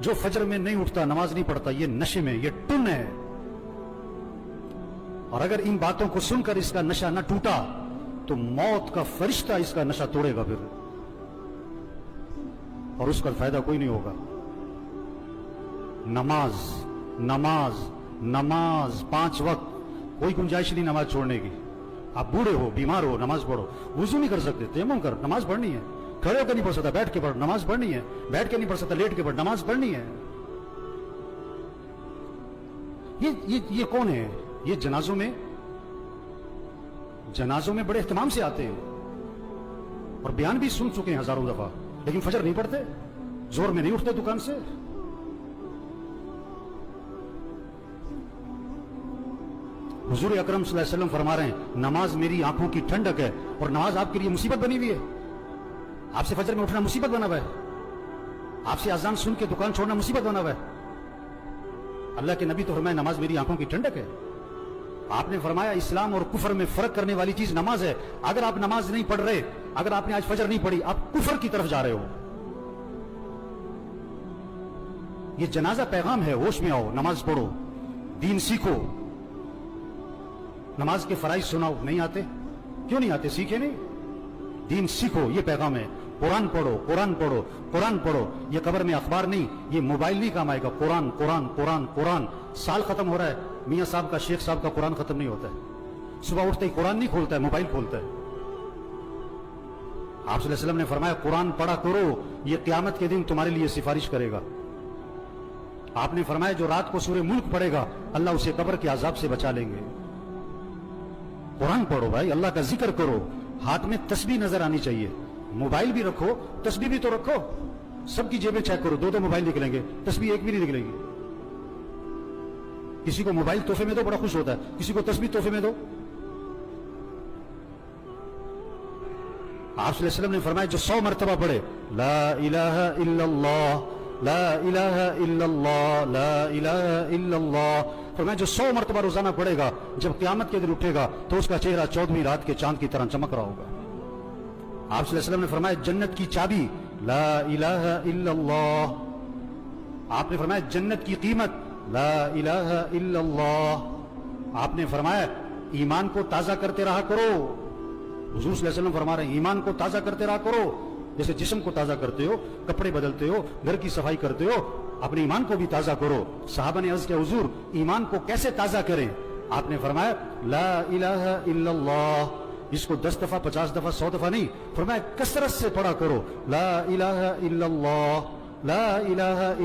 جو فجر میں نہیں اٹھتا نماز نہیں پڑھتا یہ نشے میں یہ ٹن ہے. اور اگر ان باتوں کو سن کر اس کا نشہ نہ ٹوٹا تو موت کا فرشتہ اس کا نشہ توڑے گا پھر, اور اس کا فائدہ کوئی نہیں ہوگا. نماز نماز نماز 5 وقت, کوئی گنجائش نہیں نماز چھوڑنے کی. آپ بوڑھے ہو, بیمار ہو, نماز پڑھو. وضو نہیں کر سکتے, تیمم کر, نماز پڑھنی ہے. کھڑے ہو کے نہیں پڑھ سکتا, بیٹھ کے پڑھ, نماز پڑھنی ہے. بیٹھ کے نہیں پڑھ سکتا, لیٹ کے پڑھ, نماز پڑھنی ہے. یہ کون ہے؟ یہ جنازوں میں بڑے اہتمام سے آتے ہیں اور بیان بھی سن چکے ہیں ہزاروں دفعہ, لیکن فجر نہیں پڑھتے, زور میں نہیں اٹھتے دکان سے. حضور اکرم صلی اللہ علیہ وسلم فرما رہے ہیں نماز میری آنکھوں کی ٹھنڈک ہے, اور نماز آپ کے لیے مصیبت بنی ہوئی ہے. آپ سے فجر میں اٹھنا مصیبت بنا ہوا ہے, آپ سے اذان سن کے دکان چھوڑنا مصیبت بنا ہوا ہے. اللہ کے نبی تو فرمایا نماز میری آنکھوں کی ٹھنڈک ہے. آپ نے فرمایا اسلام اور کفر میں فرق کرنے والی چیز نماز ہے. اگر آپ نماز نہیں پڑھ رہے, اگر آپ نے آج فجر نہیں پڑھی, آپ کفر کی طرف جا رہے ہو. یہ جنازہ پیغام ہے, ہوش میں آؤ, نماز پڑھو, دین سیکھو. نماز کے فرائض سناؤ, نہیں آتے, کیوں نہیں آتے؟ سیکھے نہیں, دین سیکھو, یہ پیغام ہے. قرآن پڑھو, قرآن پڑھو, قرآن پڑھو. یہ قبر میں اخبار نہیں, یہ موبائل نہیں کام آئے گا. قرآن قرآن قرآن قرآن. سال ختم ہو رہا ہے, میاں صاحب کا, شیخ صاحب کا قرآن ختم نہیں ہوتا ہے. صبح اٹھتے ہی قرآن نہیں کھولتا ہے, موبائل کھولتا ہے. آپ صلی اللہ علیہ وسلم نے فرمایا قرآن پڑھا کرو, یہ قیامت کے دن تمہارے لیے سفارش کرے گا. آپ نے فرمایا جو رات کو سورہ ملک پڑھے گا اللہ اسے قبر کے عذاب سے بچا لیں گے. قرآن پڑھو بھائی, اللہ کا ذکر کرو. ہاتھ میں تسبیح نظر آنی چاہیے. موبائل بھی رکھو, تسبیح بھی تو رکھو. سب کی جیبیں چیک کرو, 2 موبائل نکلیں گے, تسبیح ایک بھی نہیں نکلے گی. کسی کو موبائل تحفے میں دو, بڑا خوش ہوتا ہے. کسی کو تسبیح تحفے میں دو. آپ صلی اللہ علیہ وسلم نے فرمایا جو 100 مرتبہ پڑھے لا الہ الا اللہ لا الہ الا اللہ لا الہ الا اللہ, فرمایا جو 100 مرتبہ روزانہ پڑھے گا, جب قیامت کے دن اٹھے گا تو اس کا چہرہ 14ویں رات کے چاند کی طرح چمک رہا ہوگا. آپ صلی اللہ علیہ وسلم نے فرمایا جنت کی چابی لا الہ الا اللہ. آپ نے فرمایا جنت کی قیمت لا الہ الا اللہ. آپ نے فرمایا ایمان کو تازہ کرتے رہا کرو. حضور صلی اللہ علیہ وسلم فرما رہے ہیں ایمان کو تازہ کرتے رہا کرو. جیسے جسم کو تازہ کرتے ہو, کپڑے بدلتے ہو, گھر کی صفائی کرتے ہو, اپنے ایمان کو بھی تازہ کرو. صحابہ نے عرض کیا حضور ایمان کو کیسے تازہ کریں؟ آپ نے فرمایا لا الہ الا اللہ. اس کو 10 دفعہ 50 دفعہ 100 دفعہ نہیں, فرمایا کثرت سے پڑھا کرو لا الہ الا اللہ لا الہ